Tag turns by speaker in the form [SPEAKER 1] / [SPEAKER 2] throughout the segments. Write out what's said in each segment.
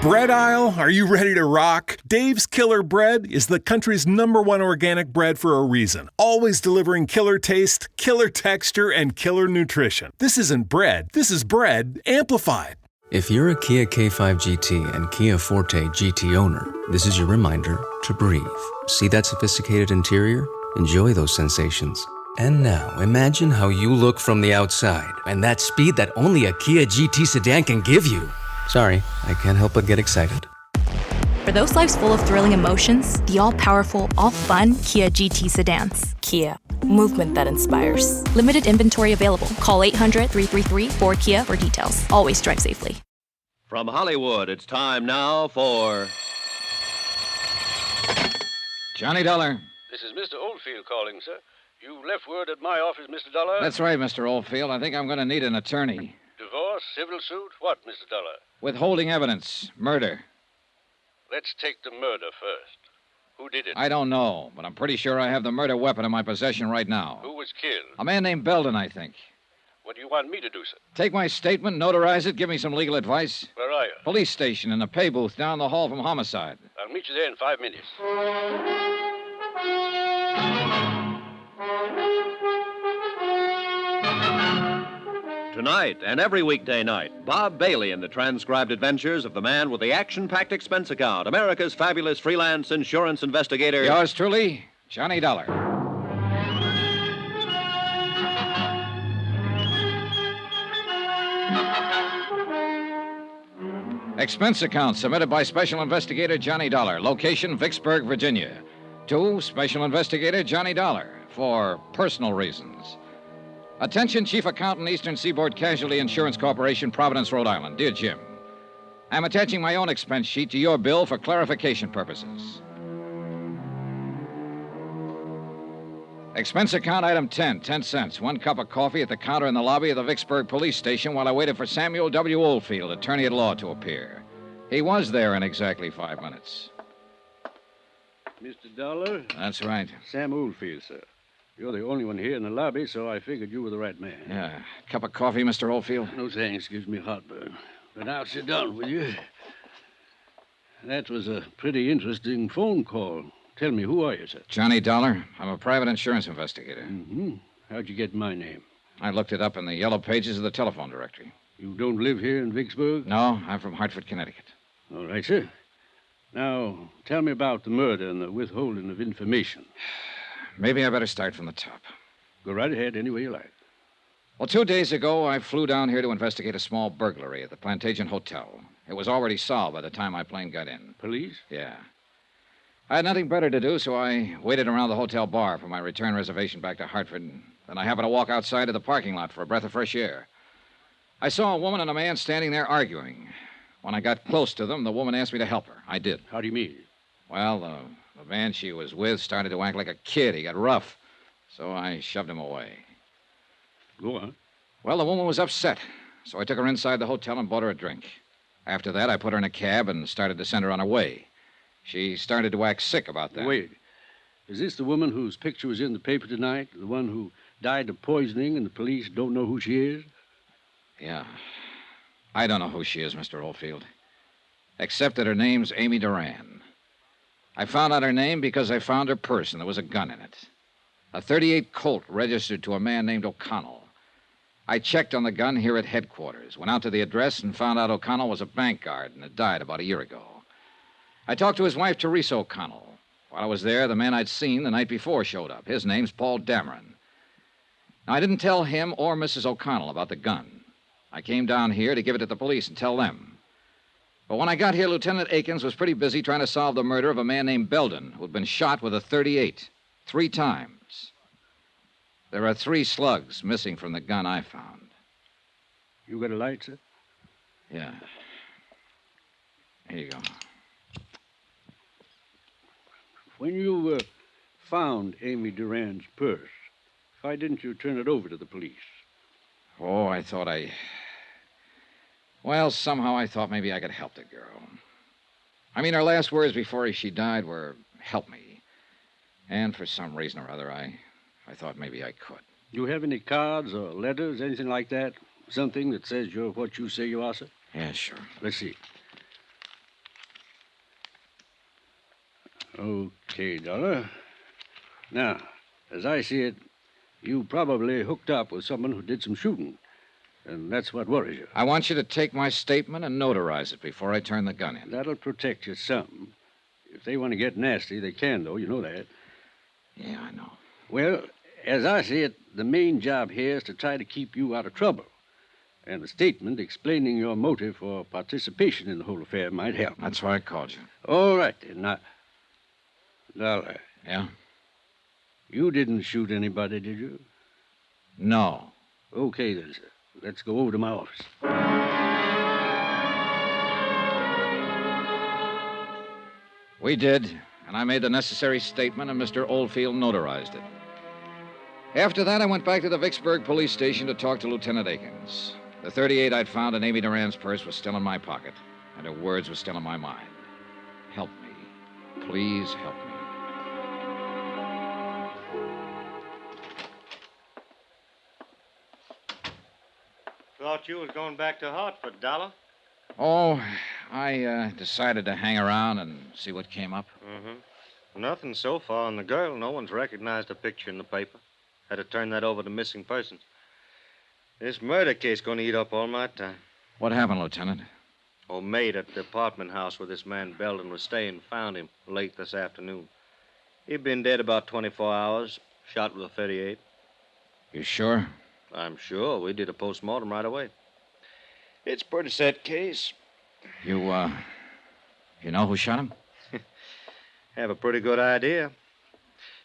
[SPEAKER 1] Bread aisle, are you ready to rock? Dave's Killer Bread is the country's #1 organic bread for a reason. Always delivering killer taste, killer texture, and killer nutrition. This isn't bread, this is bread amplified.
[SPEAKER 2] If you're a Kia K5 GT and Kia Forte GT owner, this is your reminder to breathe. See that sophisticated interior? Enjoy those sensations. And now, imagine how you look from the outside and that speed that only a Kia GT sedan can give you. Sorry, I can't help but get excited.
[SPEAKER 3] For those lives full of thrilling emotions, the all-powerful, all-fun Kia GT sedans.
[SPEAKER 4] Kia, movement that inspires.
[SPEAKER 3] Limited inventory available. Call 800-333-4KIA for details. Always drive safely.
[SPEAKER 5] From Hollywood, it's time now for...
[SPEAKER 6] Johnny Dollar.
[SPEAKER 7] This is Mr. Oldfield calling, sir. You left word at my office, Mr. Dollar.
[SPEAKER 6] That's right, Mr. Oldfield. I think I'm going to need an attorney.
[SPEAKER 7] Divorce, civil suit, what, Mr. Dollar?
[SPEAKER 6] Withholding evidence. Murder.
[SPEAKER 7] Let's take the murder first. Who did it?
[SPEAKER 6] I don't know, but I'm pretty sure I have the murder weapon in my possession right now.
[SPEAKER 7] Who was killed?
[SPEAKER 6] A man named Belden, I think.
[SPEAKER 7] What do you want me to do, sir?
[SPEAKER 6] Take my statement, notarize it, give me some legal advice.
[SPEAKER 7] Where are you?
[SPEAKER 6] Police station in the pay booth down the hall from homicide.
[SPEAKER 7] I'll meet you there in 5 minutes.
[SPEAKER 5] Tonight and every weekday night, Bob Bailey in the transcribed adventures of the man with the action-packed expense account, America's fabulous freelance insurance investigator.
[SPEAKER 6] Yours truly, Johnny Dollar. Expense account submitted by Special Investigator Johnny Dollar. Location, Vicksburg, Virginia. To Special Investigator Johnny Dollar for personal reasons. Attention, Chief Accountant, Eastern Seaboard Casualty Insurance Corporation, Providence, Rhode Island. Dear Jim, I'm attaching my own expense sheet to your bill for clarification purposes. Expense account item 10, 10 cents. 1 cup of coffee at the counter in the lobby of the Vicksburg Police Station while I waited for Samuel W. Oldfield, attorney at law, to appear. He was there in exactly 5 minutes.
[SPEAKER 7] Mr. Dollar?
[SPEAKER 6] That's right.
[SPEAKER 7] Sam Oldfield, sir. You're the only one here in the lobby, so I figured you were the right man.
[SPEAKER 6] Yeah. Cup of coffee, Mr. Oldfield?
[SPEAKER 7] No thanks. Gives me heartburn. But now sit down, will you? That was a pretty interesting phone call. Tell me, who are you, sir?
[SPEAKER 6] Johnny Dollar. I'm a private insurance investigator.
[SPEAKER 7] Mm-hmm. How'd you get my name?
[SPEAKER 6] I looked it up in the yellow pages of the telephone directory.
[SPEAKER 7] You don't live here in Vicksburg?
[SPEAKER 6] No, I'm from Hartford, Connecticut.
[SPEAKER 7] All right, sir. Now, tell me about the murder and the withholding of information.
[SPEAKER 6] Maybe I better start from the top.
[SPEAKER 7] Go right ahead any way you like.
[SPEAKER 6] Well, 2 days ago, I flew down here to investigate a small burglary at the Plantagent Hotel. It was already solved by the time my plane got in.
[SPEAKER 7] Police?
[SPEAKER 6] Yeah. I had nothing better to do, so I waited around the hotel bar for my return reservation back to Hartford. Then I happened to walk outside to the parking lot for a breath of fresh air. I saw a woman and a man standing there arguing. When I got close to them, the woman asked me to help her. I did.
[SPEAKER 7] How do you mean?
[SPEAKER 6] Well, the man she was with started to act like a kid. He got rough, so I shoved him away.
[SPEAKER 7] Go on.
[SPEAKER 6] Well, the woman was upset, so I took her inside the hotel and bought her a drink. After that, I put her in a cab and started to send her on her way. She started to act sick about that.
[SPEAKER 7] Wait. Is this the woman whose picture was in the paper tonight? The one who died of poisoning and the police don't know who she is?
[SPEAKER 6] Yeah. I don't know who she is, Mr. Oldfield. Except that her name's Amy Duran. I found out her name because I found her purse and there was a gun in it. A .38 Colt registered to a man named O'Connell. I checked on the gun here at headquarters, went out to the address and found out O'Connell was a bank guard and had died about a year ago. I talked to his wife, Teresa O'Connell. While I was there, the man I'd seen the night before showed up. His name's Paul Dameron. Now, I didn't tell him or Mrs. O'Connell about the gun. I came down here to give it to the police and tell them. But when I got here, Lieutenant Akins was pretty busy trying to solve the murder of a man named Belden, who had been shot with a .38 3 times. There are 3 slugs missing from the gun I found.
[SPEAKER 7] You got a light, sir?
[SPEAKER 6] Yeah. Here you go.
[SPEAKER 7] When you found Amy Duran's purse, why didn't you turn it over to the police?
[SPEAKER 6] Oh, I thought Well, somehow I thought maybe I could help the girl. I mean, her last words before she died were, help me. And for some reason or other, I thought maybe I could.
[SPEAKER 7] Do you have any cards or letters, anything like that? Something that says you're what you say you are, sir?
[SPEAKER 6] Yeah, sure.
[SPEAKER 7] Let's see. Okay, Dollar. Now, as I see it, you probably hooked up with someone who did some shooting. And that's what worries you.
[SPEAKER 6] I want you to take my statement and notarize it before I turn the gun in.
[SPEAKER 7] That'll protect you some. If they want to get nasty, they can, though. You know that.
[SPEAKER 6] Yeah, I know.
[SPEAKER 7] Well, as I see it, the main job here is to try to keep you out of trouble. And a statement explaining your motive for participation in the whole affair might help.
[SPEAKER 6] That's why I called you.
[SPEAKER 7] All right, then. Now, Dollar,
[SPEAKER 6] Yeah?
[SPEAKER 7] you didn't shoot anybody, did you?
[SPEAKER 6] No.
[SPEAKER 7] Okay, then, sir. Let's go over to my office.
[SPEAKER 6] We did, and I made the necessary statement, and Mr. Oldfield notarized it. After that, I went back to the Vicksburg police station to talk to Lieutenant Akins. The .38 I'd found in Amy Duran's purse was still in my pocket, and her words were still in my mind. Help me. Please help me.
[SPEAKER 8] Thought you was going back to Hartford, Dollar.
[SPEAKER 6] Oh, I decided to hang around and see what came up.
[SPEAKER 8] Mm-hmm. Nothing so far on the girl. No one's recognized a picture in the paper. Had to turn that over to missing persons. This murder case going to eat up all my time.
[SPEAKER 6] What happened, Lieutenant?
[SPEAKER 8] Old maid at the apartment house where this man Belden was staying found him late this afternoon. He'd been dead about 24 hours, shot with a .38.
[SPEAKER 6] You sure?
[SPEAKER 8] I'm sure. We did a postmortem right away. It's a pretty set case.
[SPEAKER 6] You know who shot him?
[SPEAKER 8] Have a pretty good idea.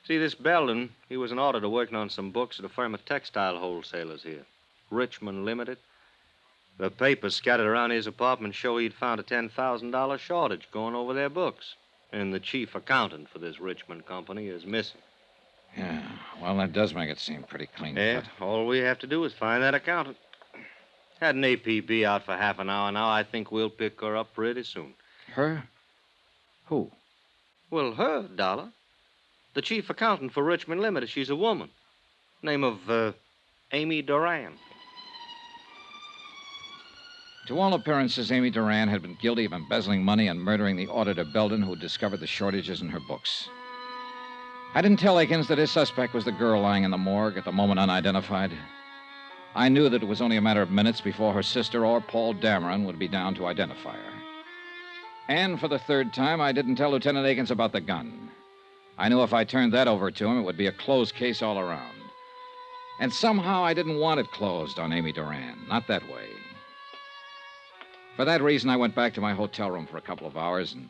[SPEAKER 8] See, this Belden, he was an auditor working on some books at a firm of textile wholesalers here. Richmond Limited. The papers scattered around his apartment show he'd found a $10,000 shortage going over their books. And the chief accountant for this Richmond company is missing.
[SPEAKER 6] Yeah, well, that does make it seem pretty clean
[SPEAKER 8] Yeah,
[SPEAKER 6] cut.
[SPEAKER 8] all we have to do is find that accountant. Had an APB out for half an hour now. I think we'll pick her up pretty soon.
[SPEAKER 6] Her? Who?
[SPEAKER 8] Well, her, Dollar. The chief accountant for Richmond Limited. She's a woman. Name of, Amy Duran.
[SPEAKER 6] To all appearances, Amy Duran had been guilty of embezzling money and murdering the auditor Belden who discovered the shortages in her books. I didn't tell Akins that his suspect was the girl lying in the morgue at the moment unidentified. I knew that it was only a matter of minutes before her sister or Paul Dameron would be down to identify her. And for the third time, I didn't tell Lieutenant Akins about the gun. I knew if I turned that over to him, it would be a closed case all around. And somehow I didn't want it closed on Amy Duran. Not that way. For that reason, I went back to my hotel room for a couple of hours, and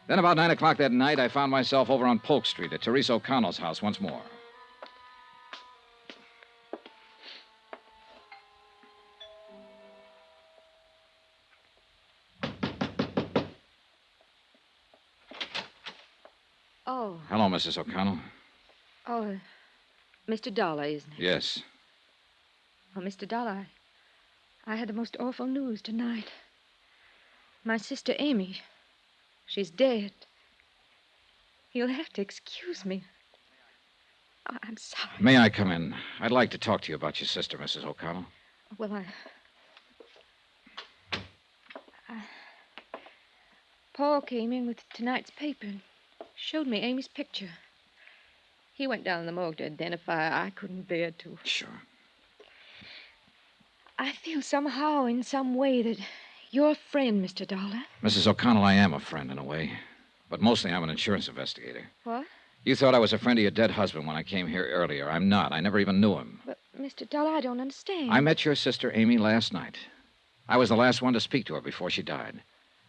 [SPEAKER 6] then about 9 o'clock that night, I found myself over on Polk Street at Teresa O'Connell's house once more.
[SPEAKER 9] Oh.
[SPEAKER 6] Hello, Mrs. O'Connell.
[SPEAKER 9] Oh, Mr. Dollar, isn't it?
[SPEAKER 6] Yes.
[SPEAKER 9] Oh, Mr. Dollar, I had the most awful news tonight. My sister Amy, she's dead. You'll have to excuse me. Oh, I'm sorry.
[SPEAKER 6] May I come in? I'd like to talk to you about your sister, Mrs. O'Connell.
[SPEAKER 9] Well, Paul came in with tonight's paper and showed me Amy's picture. He went down in the morgue to identify her. I couldn't bear to.
[SPEAKER 6] Sure.
[SPEAKER 9] I feel somehow, in some way, that you're a friend, Mr. Dollar.
[SPEAKER 6] Mrs. O'Connell, I am a friend in a way. But mostly I'm an insurance investigator.
[SPEAKER 9] What?
[SPEAKER 6] You thought I was a friend of your dead husband when I came here earlier. I'm not. I never even knew him.
[SPEAKER 9] But, Mr. Dollar, I don't understand.
[SPEAKER 6] I met your sister, Amy, last night. I was the last one to speak to her before she died.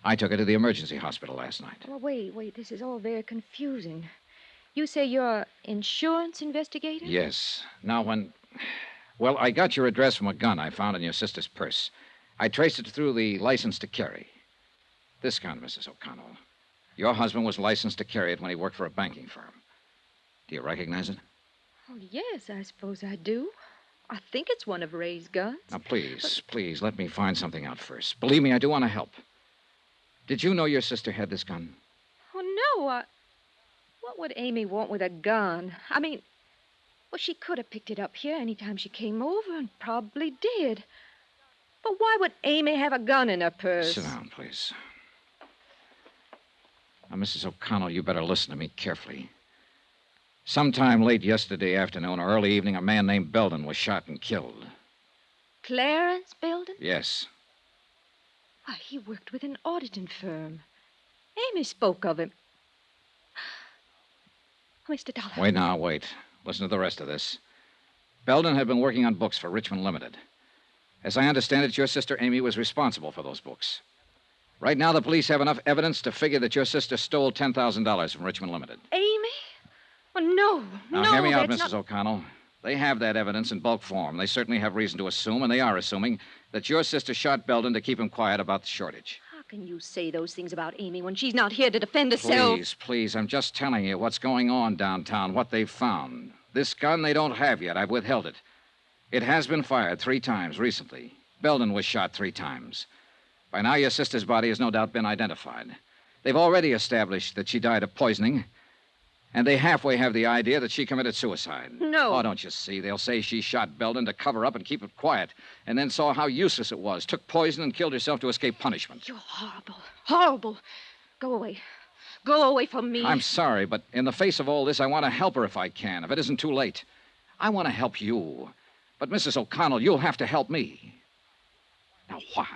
[SPEAKER 6] I took her to the emergency hospital last night.
[SPEAKER 9] Well, wait. This is all very confusing. You say you're an insurance investigator?
[SPEAKER 6] Yes. Now, Well, I got your address from a gun I found in your sister's purse. I traced it through the license to carry. This gun, Mrs. O'Connell. Your husband was licensed to carry it when he worked for a banking firm. Do you recognize it?
[SPEAKER 9] Oh, yes, I suppose I do. I think it's one of Ray's guns.
[SPEAKER 6] Now, please, let me find something out first. Believe me, I do want to help. Did you know your sister had this gun?
[SPEAKER 9] Oh, no. What would Amy want with a gun? I mean, well, she could have picked it up here any time she came over, and probably did. But why would Amy have a gun in her purse?
[SPEAKER 6] Sit down, please. Now, Mrs. O'Connell, you better listen to me carefully. Sometime late yesterday afternoon or early evening, a man named Belden was shot and killed.
[SPEAKER 9] Clarence Belden?
[SPEAKER 6] Yes.
[SPEAKER 9] Why, he worked with an auditing firm. Amy spoke of him. Mr. Dollar.
[SPEAKER 6] Wait now, wait. Listen to the rest of this. Belden had been working on books for Richmond Limited. As I understand it, your sister Amy was responsible for those books. Right now, the police have enough evidence to figure that your sister stole $10,000 from Richmond Limited.
[SPEAKER 9] Amy? Oh, no.
[SPEAKER 6] Now, hear me out,
[SPEAKER 9] that's
[SPEAKER 6] Mrs. O'Connell. They have that evidence in bulk form. They certainly have reason to assume, and they are assuming, that your sister shot Belden to keep him quiet about the shortage.
[SPEAKER 9] How can you say those things about Amy when she's not here to defend herself?
[SPEAKER 6] Please, please, I'm just telling you what's going on downtown, what they've found. This gun they don't have yet. I've withheld it. It has been fired 3 times recently. Belden was shot 3 times. By now, your sister's body has no doubt been identified. They've already established that she died of poisoning, and they halfway have the idea that she committed suicide.
[SPEAKER 9] No.
[SPEAKER 6] Oh, don't you see? They'll say she shot Belden to cover up and keep it quiet, and then saw how useless it was, took poison and killed herself to escape punishment.
[SPEAKER 9] You're horrible. Horrible. Go away. Go away from me.
[SPEAKER 6] I'm sorry, but in the face of all this, I want to help her if I can, if it isn't too late. I want to help you. But, Mrs. O'Connell, you'll have to help me. Now, why?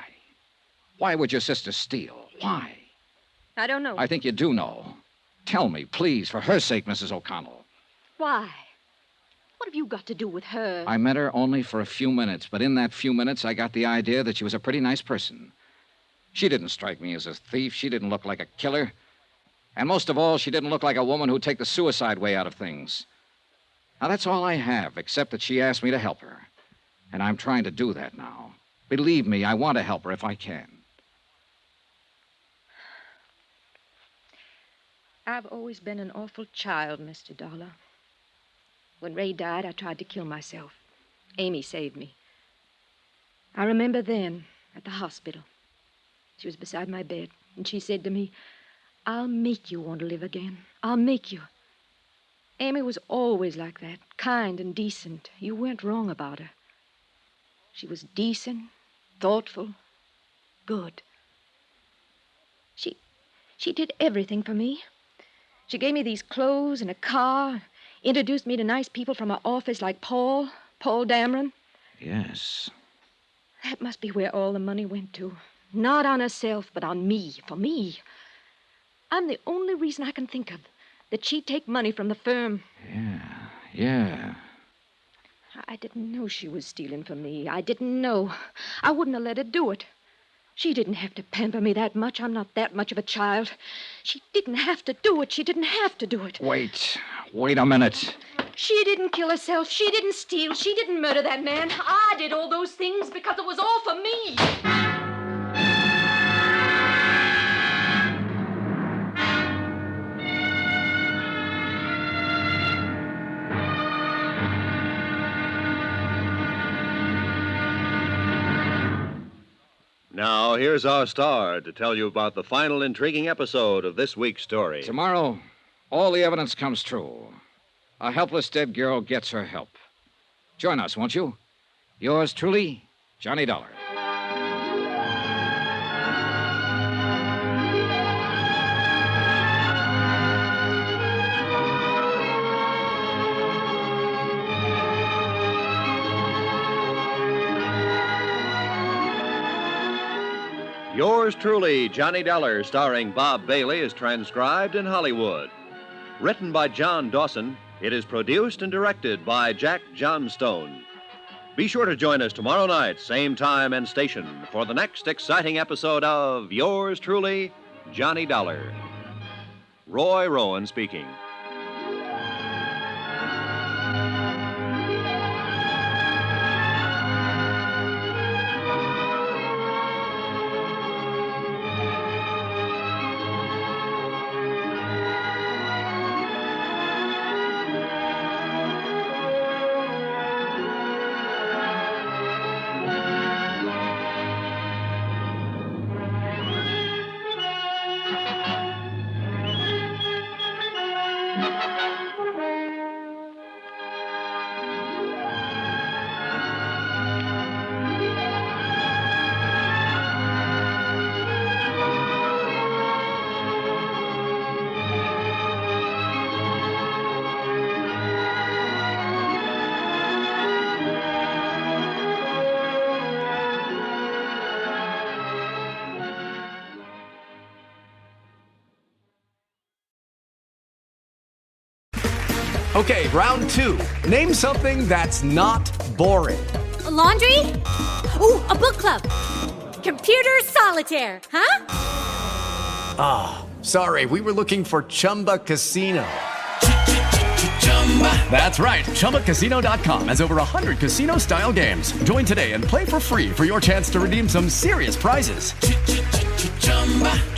[SPEAKER 6] Why would your sister steal? Why?
[SPEAKER 9] I don't know.
[SPEAKER 6] I think you do know. Tell me, please, for her sake, Mrs. O'Connell.
[SPEAKER 9] Why? What have you got to do with her?
[SPEAKER 6] I met her only for a few minutes, but in that few minutes, I got the idea that she was a pretty nice person. She didn't strike me as a thief. She didn't look like a killer. And most of all, she didn't look like a woman who'd take the suicide way out of things. Now, that's all I have, except that she asked me to help her. And I'm trying to do that now. Believe me, I want to help her if I can.
[SPEAKER 9] I've always been an awful child, Mr. Dollar. When Ray died, I tried to kill myself. Amy saved me. I remember then, at the hospital, she was beside my bed, and she said to me, "I'll make you want to live again. I'll make you." Amy was always like that, kind and decent. You weren't wrong about her. She was decent, thoughtful, good. She did everything for me. She gave me these clothes and a car, introduced me to nice people from her office like Paul Dameron.
[SPEAKER 6] Yes.
[SPEAKER 9] That must be where all the money went to. Not on herself, but on me, for me. I'm the only reason I can think of that she'd take money from the firm.
[SPEAKER 6] Yeah.
[SPEAKER 9] I didn't know she was stealing from me. I didn't know. I wouldn't have let her do it. She didn't have to pamper me that much. I'm not that much of a child. She didn't have to do it. She didn't have to do it.
[SPEAKER 6] Wait a minute.
[SPEAKER 9] She didn't kill herself. She didn't steal. She didn't murder that man. I did all those things because it was all for me.
[SPEAKER 5] Now, here's our star to tell you about the final intriguing episode of this week's story.
[SPEAKER 6] Tomorrow, all the evidence comes true. A helpless dead girl gets her help. Join us, won't you? Yours truly, Johnny Dollar.
[SPEAKER 5] Yours truly, Johnny Dollar, starring Bob Bailey, is transcribed in Hollywood. Written by John Dawson, it is produced and directed by Jack Johnstone. Be sure to join us tomorrow night, same time and station, for the next exciting episode of Yours truly, Johnny Dollar. Roy Rowan speaking.
[SPEAKER 10] Okay, round two. Name something that's not boring.
[SPEAKER 11] A laundry? Ooh, a book club. Computer solitaire, huh?
[SPEAKER 10] Ah, sorry, we were looking for Chumba Casino. That's right, ChumbaCasino.com has over 100 casino-style games. Join today and play for free for your chance to redeem some serious prizes.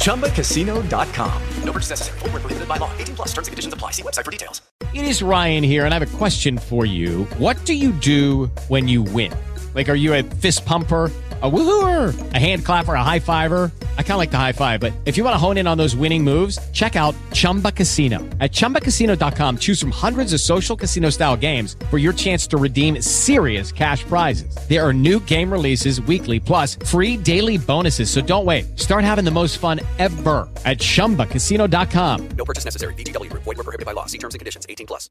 [SPEAKER 10] ChumbaCasino.com. No purchase necessary. Void where prohibited by law. 18 plus. Terms and conditions apply. See website for details.
[SPEAKER 12] It is Ryan here, and I have a question for you. What do you do when you win? Like, are you a fist pumper, a woohooer, a hand clapper, a high fiver? I kind of like the high five, but if you want to hone in on those winning moves, check out Chumba Casino. At ChumbaCasino.com, choose from hundreds of social casino-style games for your chance to redeem serious cash prizes. There are new game releases weekly, plus free daily bonuses, so don't wait. Start having the most fun ever at ChumbaCasino.com.
[SPEAKER 2] No purchase necessary. VGW. Void where prohibited by law. See terms and conditions. 18 plus.